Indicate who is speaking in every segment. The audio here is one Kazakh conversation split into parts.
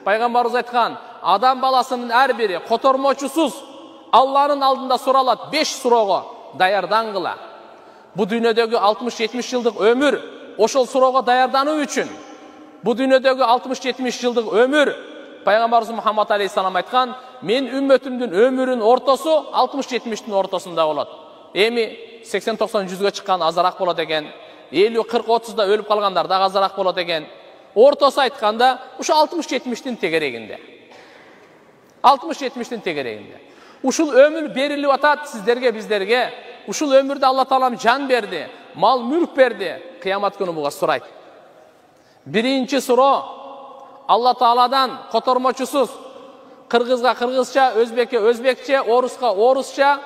Speaker 1: Пайғамбарымыз айтқан, адам баласының әрбірі котормочусуз Алланың алдында суралат 5 сурауға даярдан қыла. Бұл дүниедегі 60-70 жылдық өмір ошол сурауға даярдану үшін. Бұл дүниедегі 60-70 жылдық өмір Пайғамбарымыз Мұхаммад алейхиссалам айтқан, мен үмметімдің өмірін ортасы 60-70-тің ортасында болады. Эми 80-90-100-ге шыққан азарақ болады екен. 50-40-30-да өліп қалғандар да азарақ болады екен. Ортасы айтқанда, ушу 60-70-тің тегерегінде. 60-70-тің тегерегінде. Ушул өмір берилип атат сиздерге, биздерге. Ушул өмүрдө Алла Таалам жан берди, мал мүлк берди. Кыямат күнү буга сурайт. Биринчи суроо Алла Тааладан котормочусуз кыргызга кыргызча, өзбекке өзбекче, оруска орусча,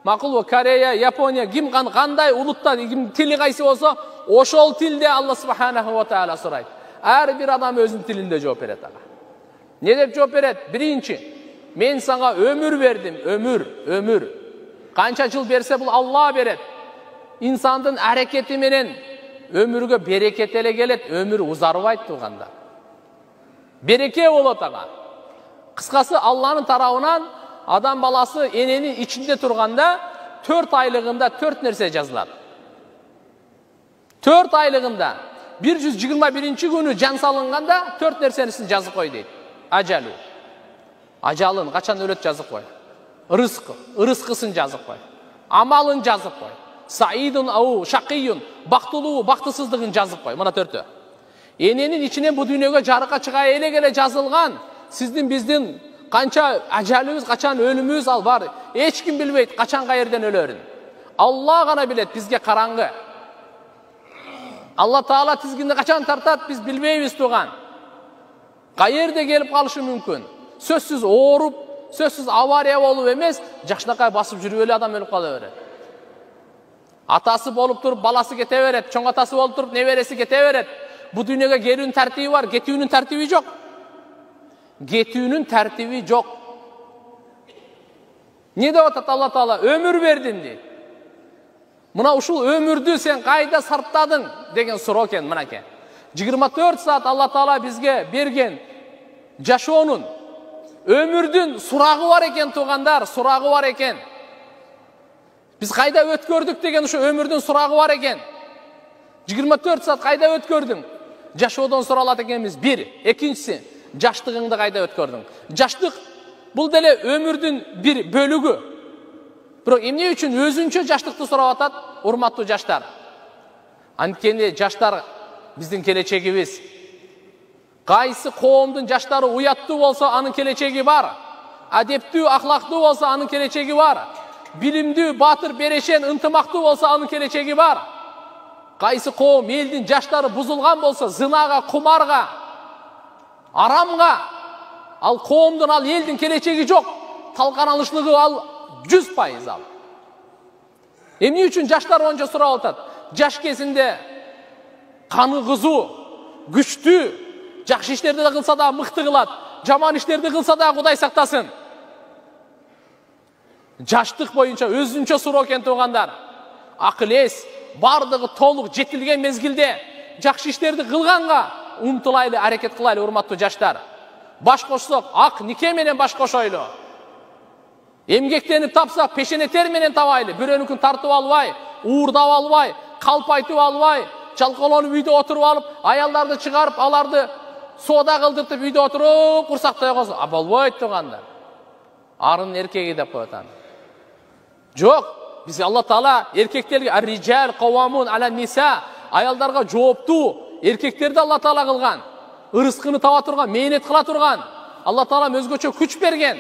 Speaker 1: макул Корея, Япония, ким кандай улуттан ким тили кайсы болсо, ошол тилде Алла Субханаху ва Таала сурайт. Ар бир адам өзүнүн тилинде жооп берет ага. Не деп жооп берет? Биринчи, мен сага өмүр бердим, өмүр. Канча жыл берсе бул Алла берет. İnsandын аракети менен өмүргө берекет эле келет, өмүр узарбайт турганда. Береке болот ага. Кыскасы Алланын тарабынан адам баласы эненин ичинде турганда 4 айлыгында 4 нерсе жазылат. 4 айлыгында 121 күнү жан салынганда 4 нерсесин жазып кой дейт. Ажалу. Ажалын качан өлөт жазып кой. Ырыскысын жазып кой. Амалын жазып кой. Саидун ау шакийун, бактылуу, бактысыздыгын жазып кой. Мына 4-тө. Эненин ичинен бу дүйнөгө жарыкка чыга эле жазылган. Сиздин биздин канча ажалыбыз, качан өлүмүбүз ал бар. Эч ким билбейт качан кайерден өлөрүн. Алла гана билет, бизге караңгы. Алла Таала тизгинди качан тартат, биз билбейбиз туган. Кайерде келип калышы мүмкүн. Сөзсүз ооруп, сөзсүз авария болуп эмес, жакшынакай басып жүрүп эле адам өлүп кала берет. Атасы болуп туруп баласы кете берет, чоң атасы болуп туруп небереси кете берет. Бу дүйнөгө келүүнүн тартиби бар, кетүүнүн тартиби жок. Кетүүнүн тартиби жок. Не деп атат Алла Таала? Өмүр бердим дейт. Мына ушул өмүрдү сен кайда сарптадың деген суроо экен мынакей. 24 саат Алла Таала бизге берген жашоонун, өмүрдүн сурагы бар экен туугандар, сурагы бар экен. Biz kayda ötkördük degen şu ömürdün suragı var eken. 24 saat kayda ötkördün? Jaşoodon soralat ekenimiz. Bir. Ekinçisi, jaştığыңды kayda ötkördün? Jaştık, bul dele ömürdün bir bölügü. Bırak emne üçün özünçö jaştıkты sorap atat, urmattуу jaştar. Antkeni jaştar bizdin kelечегибиz. Kaysı koomdun jaştары uyattуу bolsa anın kelечеги var. Adeptүү, ahlактуу bolsa anın kelечеги var. Bilimdүү, батыр, берешен, ынтымактуу болса анын келечеги бар. Кайсы коом элдин жаштары бузулган болса, зынага, кумарга, арамга, ал коомдун, ал элдин келечеги жок. Талканалышлыгы ал 100% ал. Эмне үчүн жаштар ончо сурап атат? Жаш кезинде каны кызуу, күчтүү, жакшы иштерди да кылса да мыкты кылат, жаман иштерди кылса да Кудай сактасын. Жаштык боюнча өзүнчө суроо экен туугандар. Акыл эс бардыгы толук жетилген мезгилде жакшы иштерди кылганга умтулайлы, аракет кылайлы урматтуу жаштар. Баш кошсок, ак нике менен баш кошойлу. Эмгектенип тапсак, пешенетер менен табайлы. Бирөөнүкүн тартып албай, уурдап албай, калпайтып албай, чалкаланып үйдө отуруп алып, аялдарды чыгарып, аларды соода кылдыртып үйдө отуруп, курсактай койсо, болбойт туугандар. Арын эркеги деп коет аны. Жоқ, бізге Алла Таала еркектерге ар-риджал қауамун ала ниса, аялдарға жооптуу еркектерді Алла Таала кылган. Ырыскыны таба турган, мээнет кыла турган. Алла Таала өзгөчө күч берген.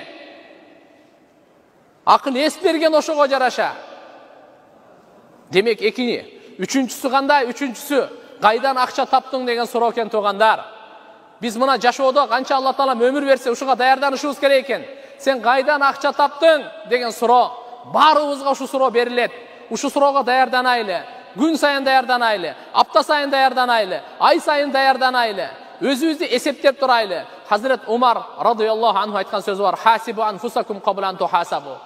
Speaker 1: Акыл эс берген ошого жараша. Демек экини, үчүнчүсү кандай? Үчүнчүсү кайдан акча таптың деген суроо экен туугандар. Биз мына жашоодо канча Алла Таала өмүр берсе, ушуга даярданышыбыз керек экен. Сен кайдан акча таптың деген суроо. Барыбызга ушу суроо берилет. Ушу суроого даярданайлы. Күн сайын даярданайлы, апта сайын даярданайлы, ай сайын даярданайлы. Өзүбүздү эсептеп турайлы. Hazret Umar radıyallahu anhu ayткан сөзү бар. Хасибу анфусакум кабла ан тухасабу.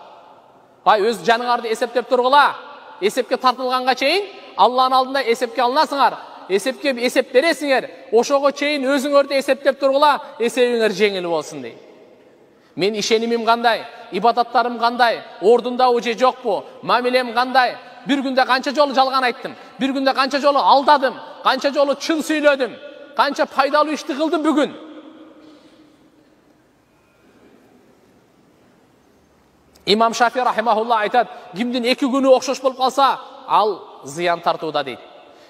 Speaker 1: Бай өз жаныңарды эсептеп тургула. Эсепке тартылганга чейин Алланын алдында эсепке алынасыңар. есеп бересіңер, ошого чейин өзүңөрдү эсептеп тургула, эсебиңер жеңил болсун дейт. Мен ишенимим кандай, ибадаттарым кандай, ордундабы же жокпу, мамилем кандай, bir günde kança жолу жалган айттым, bir günde kança жолу алдадым, kança жолу чын сүйлөдүм, kança пайдалуу ишти кылдым бүгүн. İmam Şafii rahimahullah айтат, кимдин 2 күнү окшош болуп калса, ал зыян тартууда дейт.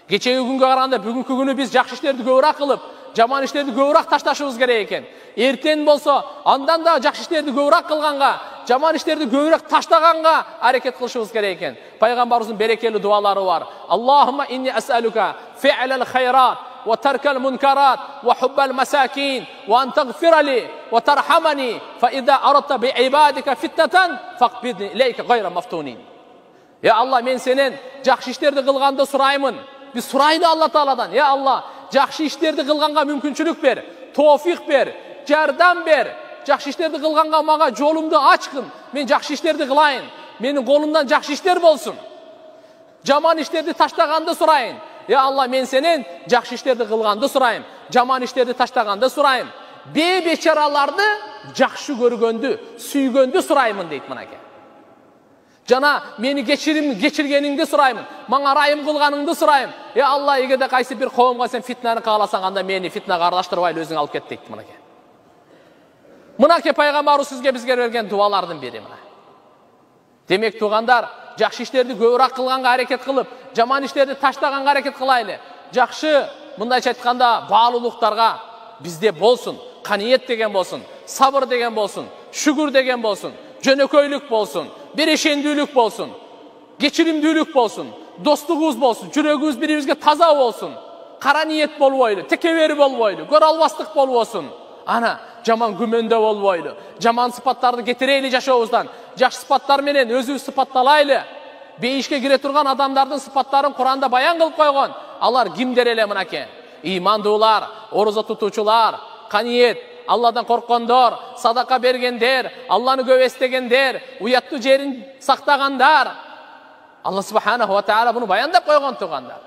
Speaker 1: Кечеги күнгө караганда бүгүнкү күнү биз жакшы иштерди көбүрөөк кылып, жаман иштерди көбүрөөк ташташыбыз керек экен. Эртең болсо, андан да жакшы иштерди көбүрөөк кылганга, жаман иштерди көбүрөөк таштаганга аракет кылышыбыз керек экен. Пайгамбарыбыздын берекелүү дуалары бар. Аллахумма инни ас'алука фи'лал хайрат ва таркал мункарат ва хуббал масакин ва ан тагфира ли ва тархамани фа иза арадта би ибадика фитнатан фaqbidni ilayka gayra maftunin. Ya Allah, men senen жакшы иштерди кылганды сураймын. Biz suraylı Allah Taala'dan. Ya Allah, жақшы işlerdi kılganға mümkünçülük ber, tofik ber, jardam ber. Жақшы işlerdi kılganға mağa jolumdu açkın. Men жақшы işlerdi kılayın. Menin kolumdan жақшы işler bolsun. Jaman işlerdi taştagandı surayın. Ya Allah, men senen жақшы işlerdi kılgandı surayım. Jaman işlerdi taştagandı surayım. Beçaralardı жақшы görgöndü, süygöndü surayımın deyit mınake. Jana meni geçirgeningdi surayım. Mağa rayım kılganыңды surayım. Ya Allah, egerde kayсы bir kowumga sen fitnani kalasan, anda meni fitnaga aralashtirbaylı özüň alıp ket deydi mınake. Mınake Peygamberimiz sizge bizge bergen dualardan biri mına. Demek tuğandar, жақшы işlerdi köbürak kılganга hareket kılıp, jaman işlerdi taştaganга hareket kılaylı. Жақшы, mındayça aytkanda, bağlılıklarga bizde bolsun, kaniyet degen bolsun, sabır degen bolsun, şükür degen bolsun, jönököylük bolsun, birişendүүлük bolsun, geçirimdүүлük bolsun, dostluğumuz bolsun, jürögümüz birimizge taza bolsun, kara niyet bolboylu, tekeberi bolboylu, gör albastыk bolbosun. Ana, jaman gümende bolboylu, jaman sıfatlardı getireyli jaşoobuzdan, жақшы sıfatlar menen özü sıfatlalaylı. Beyişke gire turgan adamlardın sıfatların Kur'an'da bayan kılıp koygon. Alar kimder ele mınake? İmandılar, oruza tutucular, kaniyet, Allah'dan korkondor, sadaka bergenler, Allah'ını göbestegenler, uyattı jerin saktagandar. Allah subhanahu wa ta'ala bunu bayandap koygon tuğandar.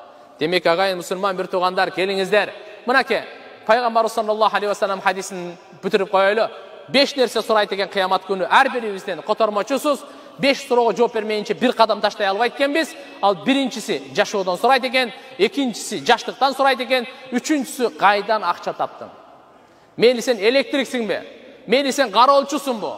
Speaker 1: Demek agayın Müslüman bir tuğandar, kelingizler. Mınake, Peygamber sallallahu aleyhi ve sellem hadisini bütürüp koyaylı. 5 nerse surayt eken kıyamat günü her birimizden kotarmaçısız. 5 soruğa cevap vermeyince bir kadam taştay albayt eken biz. Al birincisi jaşoodan surayt eken, ikincisi jaşlıktan surayt eken, üçüncüsü kaydan akça taptın. Meyli sen elektriksin be, meyli sen qarolçusun bu,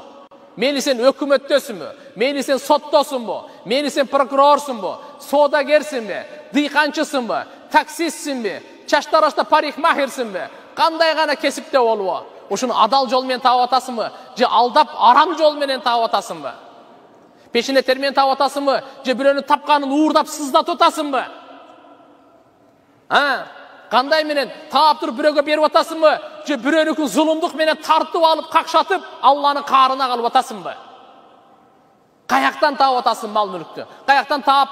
Speaker 1: meyli sen ökümettesin bu, meyli sen sottosun bu, meyli sen prokurorsun bu, sodagersin be, dıyqançısın bu, taksistsin be, çaştaraşta parikmahirsin be, kanday gana kesipte oluyor. Oşunu adal jol menen taap atasın mı? Je aldap aram jol menen taap atasın mı? Peşine termen taap atasın mı? Je birönü tapkanın uğurdap sızdatып atasın mı? Ha? Kanday menen taap turup biröge berip atasın mı? Je birönükün zulumduk menen tartıp alıp kakşatıp Allah'ın karına kalıp atasın mı? Kayaktan taap atasın mal mülktü. Kayaktan taap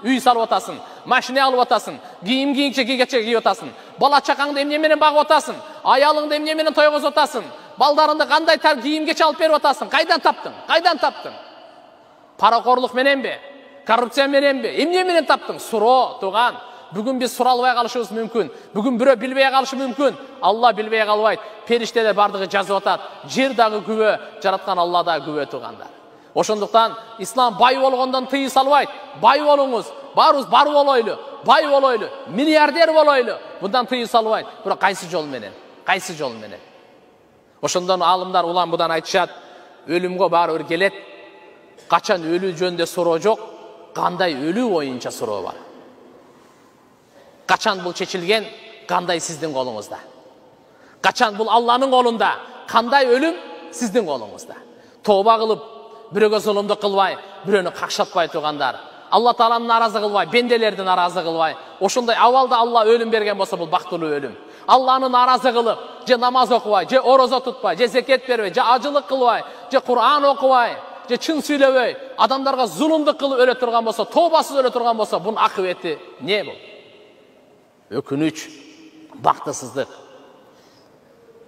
Speaker 1: üy salıp atasın, maşine alıp atasın, giyim giyince giygeçe giy atasın, bala çakаңды emne menen bagып atasın, ayalыңды emne menen toygoz atasın, baldarınды kандай tar giyimgeç alıp berip atasın. Kaydan taptın? Kaydan taptın? Parakorluk menen be? Korrupsiya menen be? Emne menen taptın? Suro tuğan. Bugün biz suralbay kalışыбыз mümkün. Bugün biri bilbey kalışı mümkün. Allah bilbey kalbayt. Perişteler bardığı жазып atat. Jer dagı güve, jaratkan Allah da güve tuğandar. Oşonduktan İslam bay bolgondan tıyı salbayt. Bay bolunuz, baruz bar boloylu, bay boloylu, milyarder boloylu. Bundan tıyı salbayt. Bura kaysı jol menen? Kaysı jol menen? Oşondan alımlar ulan budan aytışat. Ölümgө baribir gelet. Kaçan ölü jönde soroo jok, kanday ölü boyunca soroo var. Kaçan bul çeçilgen, kanday sizdin kolunuzda. Kaçan bul Allah'ın kolunda, kanday ölüm sizdin kolunuzda. Toba kılıp, biröge zulumdu kılbay, birönü kakşatbay tuğandar. Allah Taala'nın narazı kılbay, bendelerdi narazı kılbay. Oşunday avalda Allah ölüm bergen bolsa bul baktılуу ölüm. Allah'ını narazı kılıp, je namaz okubay, je oroza tutbay, je zeket berbay, je acılık kılbay, je Kur'an okubay, je çın süylebey, adamlarga zulumdu kılıp öle turgan bolsa, tobasız öle turgan bolsa, bunun akıbeti ne bu? Ökünüç, baktısızlık.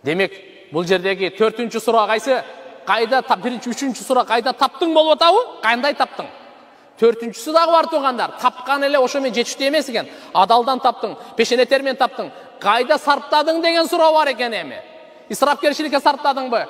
Speaker 1: Demek bu jerdeki 4-cü sura kaysı? Kayda, 1-3-cü sura kayda taptın bolup atabı? Kanday taptın? Төртүнчүсү дагы бар туугандар, тапкан эле ошо менен жетиштүү эмес экен. Адалдан таптың, пешене термен таптың, кайда сарптадың деген суроо бар экен эми. Исрапкерчиликке сарптадыңбы?